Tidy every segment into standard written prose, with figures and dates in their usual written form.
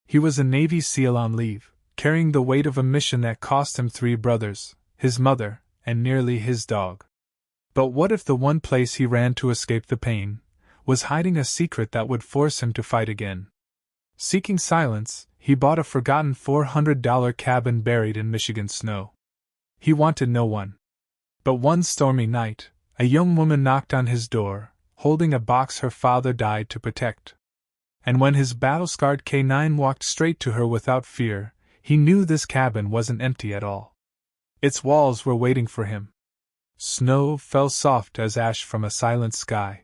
He was a Navy SEAL on leave, carrying the weight of a mission that cost him 3 brothers, his mother, and nearly his dog. But what if the one place he ran to escape the pain was hiding a secret that would force him to fight again? Seeking silence, he bought a forgotten $400 cabin buried in Michigan snow. He wanted no one. But one stormy night, a young woman knocked on his door, holding a box her father died to protect. And when his battle-scarred K9 walked straight to her without fear, he knew this cabin wasn't empty at all. Its walls were waiting for him. Snow fell soft as ash from a silent sky.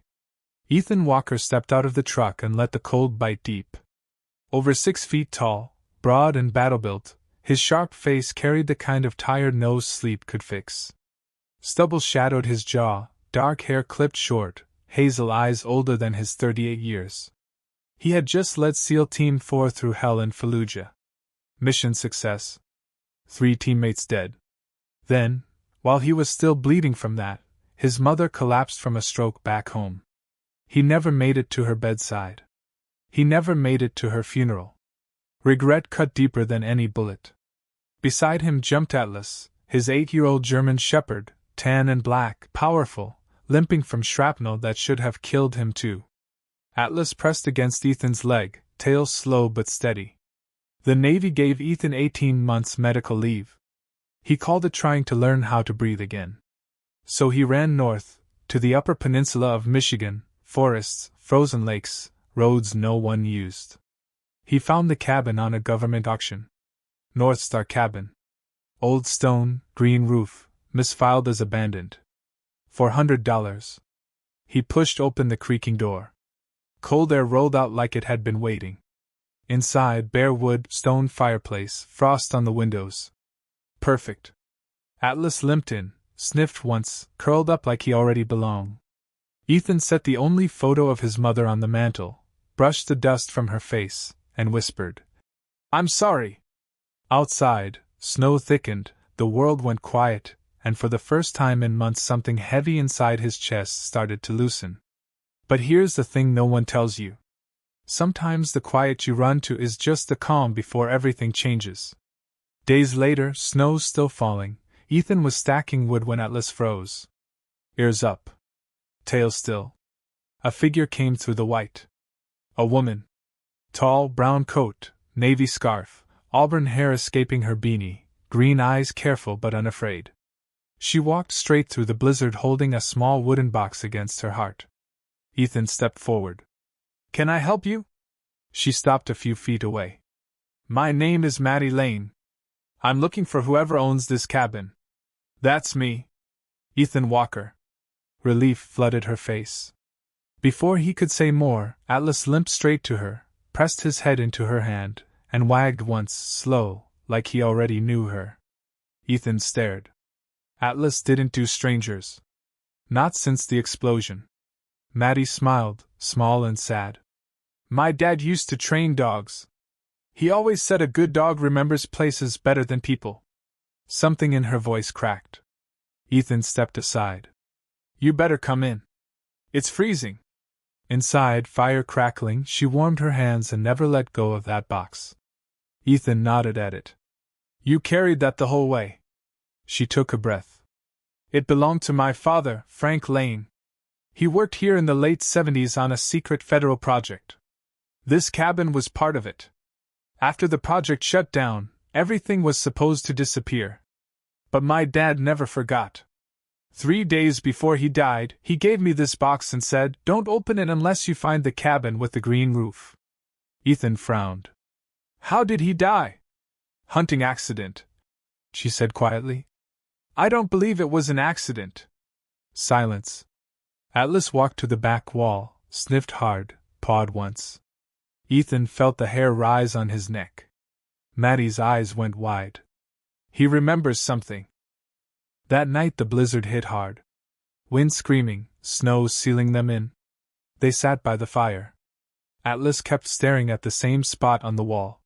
Ethan Walker stepped out of the truck and let the cold bite deep. Over 6 feet tall, broad and battle-built, his sharp face carried the kind of tired nose sleep could fix. Stubble shadowed his jaw, dark hair clipped short, hazel eyes older than his 38 years. He had just led SEAL Team 4 through hell in Fallujah. Mission success. 3 teammates dead. Then, while he was still bleeding from that, his mother collapsed from a stroke back home. He never made it to her bedside. He never made it to her funeral. Regret cut deeper than any bullet. Beside him jumped Atlas, his 8-year-old German shepherd, tan and black, powerful, limping from shrapnel that should have killed him too. Atlas pressed against Ethan's leg, tail slow but steady. The Navy gave Ethan 18 months medical leave. He called it trying to learn how to breathe again. So he ran north, to the upper peninsula of Michigan, forests, frozen lakes, roads no one used. He found the cabin on a government auction. North Star Cabin. Old stone, green roof, misfiled as abandoned. $400. He pushed open the creaking door. Cold air rolled out like it had been waiting. Inside, bare wood, stone fireplace, frost on the windows. Perfect. Atlas limped in, sniffed once, curled up like he already belonged. Ethan set the only photo of his mother on the mantel, brushed the dust from her face, and whispered, "I'm sorry." Outside, snow thickened, the world went quiet, and for the first time in months something heavy inside his chest started to loosen. But here's the thing no one tells you. Sometimes the quiet you run to is just the calm before everything changes. Days later, snow still falling, Ethan was stacking wood when Atlas froze. Ears up. Tail still. A figure came through the white. A woman. Tall, brown coat, navy scarf, auburn hair escaping her beanie, green eyes careful but unafraid. She walked straight through the blizzard holding a small wooden box against her heart. Ethan stepped forward. "Can I help you?" She stopped a few feet away. "My name is Maddie Lane. I'm looking for whoever owns this cabin." "That's me." Ethan Walker. Relief flooded her face. Before he could say more, Atlas limped straight to her, pressed his head into her hand, and wagged once, slow, like he already knew her. Ethan stared. Atlas didn't do strangers. Not since the explosion. Maddie smiled, small and sad. "My dad used to train dogs. He always said a good dog remembers places better than people." Something in her voice cracked. Ethan stepped aside. "You better come in. It's freezing." Inside, fire crackling, she warmed her hands and never let go of that box. Ethan nodded at it. "You carried that the whole way." She took a breath. "It belonged to my father, Frank Lane. He worked here in the late 70s on a secret federal project. This cabin was part of it. After the project shut down, everything was supposed to disappear. But my dad never forgot. 3 days before he died, he gave me this box and said, 'Don't open it unless you find the cabin with the green roof.'" Ethan frowned. "How did he die?" "Hunting accident," she said quietly. "I don't believe it was an accident." Silence. Atlas walked to the back wall, sniffed hard, pawed once. Ethan felt the hair rise on his neck. Maddie's eyes went wide. "He remembers something." That night the blizzard hit hard. Wind screaming, snow sealing them in. They sat by the fire. Atlas kept staring at the same spot on the wall.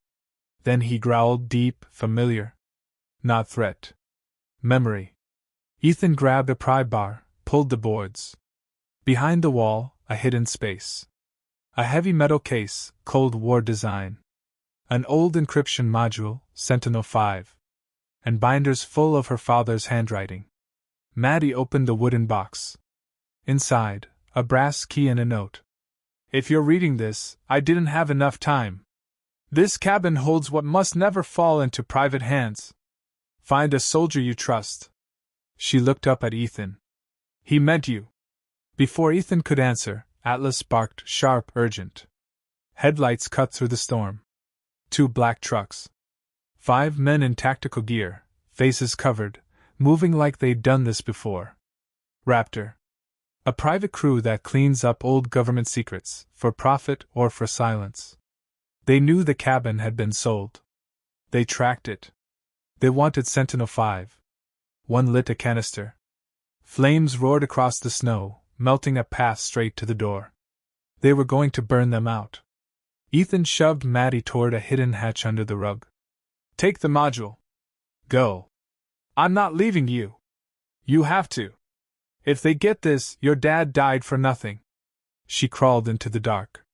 Then he growled deep, familiar. Not threat. Memory. Ethan grabbed a pry bar, pulled the boards. Behind the wall, a hidden space. A heavy metal case, Cold War design. An old encryption module, Sentinel-5. And binders full of her father's handwriting. Maddie opened the wooden box. Inside, a brass key and a note. If you're reading this, I didn't have enough time. This cabin holds what must never fall into private hands. Find a soldier you trust. She looked up at Ethan. He meant you. Before Ethan could answer, Atlas barked, sharp, urgent. Headlights cut through the storm. 2 black trucks. 5 men in tactical gear, faces covered, moving like they'd done this before. Raptor. A private crew that cleans up old government secrets, for profit or for silence. They knew the cabin had been sold. They tracked it. They wanted Sentinel-5. One lit a canister. Flames roared across the snow, melting a path straight to the door. They were going to burn them out. Ethan shoved Maddie toward a hidden hatch under the rug. Take the module. Go. I'm not leaving you. You have to. If they get this, your dad died for nothing. She crawled into the dark.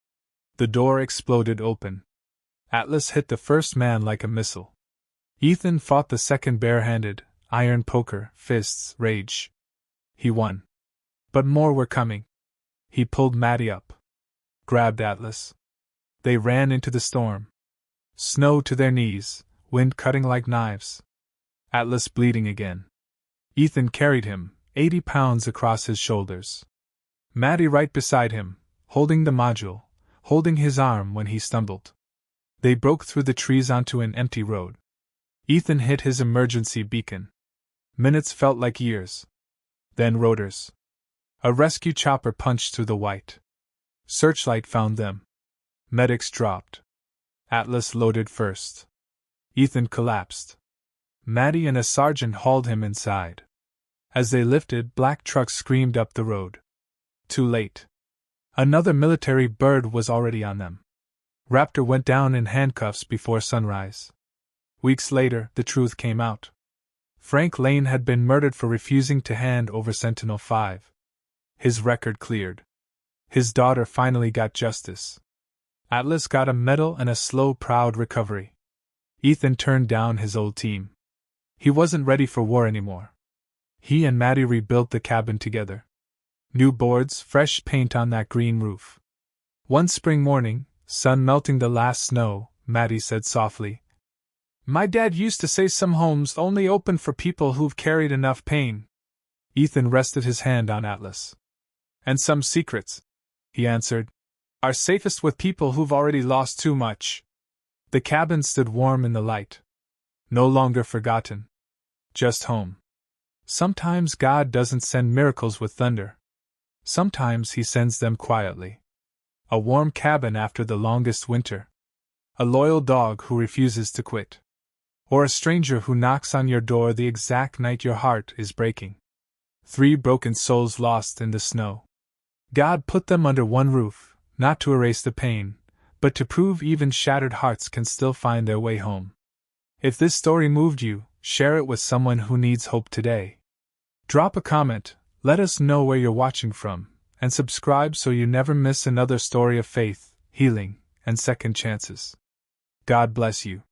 The door exploded open. Atlas hit the first man like a missile. Ethan fought the second barehanded, iron poker, fists, rage. He won. But more were coming. He pulled Maddie up. Grabbed Atlas. They ran into the storm. Snow to their knees, wind cutting like knives. Atlas bleeding again. Ethan carried him, 80 pounds across his shoulders. Maddie right beside him, holding the module, holding his arm when he stumbled. They broke through the trees onto an empty road. Ethan hit his emergency beacon. Minutes felt like years. Then rotors. A rescue chopper punched through the white. Searchlight found them. Medics dropped. Atlas loaded first. Ethan collapsed. Maddie and a sergeant hauled him inside. As they lifted, black trucks screamed up the road. Too late. Another military bird was already on them. Raptor went down in handcuffs before sunrise. Weeks later, the truth came out. Frank Lane had been murdered for refusing to hand over Sentinel-5. His record cleared. His daughter finally got justice. Atlas got a medal and a slow, proud recovery. Ethan turned down his old team. He wasn't ready for war anymore. He and Maddie rebuilt the cabin together. New boards, fresh paint on that green roof. One spring morning, sun melting the last snow, Maddie said softly, "My dad used to say some homes only open for people who've carried enough pain." Ethan rested his hand on Atlas. "And some secrets," he answered, "are safest with people who've already lost too much." The cabin stood warm in the light. No longer forgotten. Just home. Sometimes God doesn't send miracles with thunder. Sometimes He sends them quietly. A warm cabin after the longest winter. A loyal dog who refuses to quit. Or a stranger who knocks on your door the exact night your heart is breaking. 3 broken souls lost in the snow. God put them under one roof, not to erase the pain, but to prove even shattered hearts can still find their way home. If this story moved you, share it with someone who needs hope today. Drop a comment, let us know where you're watching from, and subscribe so you never miss another story of faith, healing, and second chances. God bless you.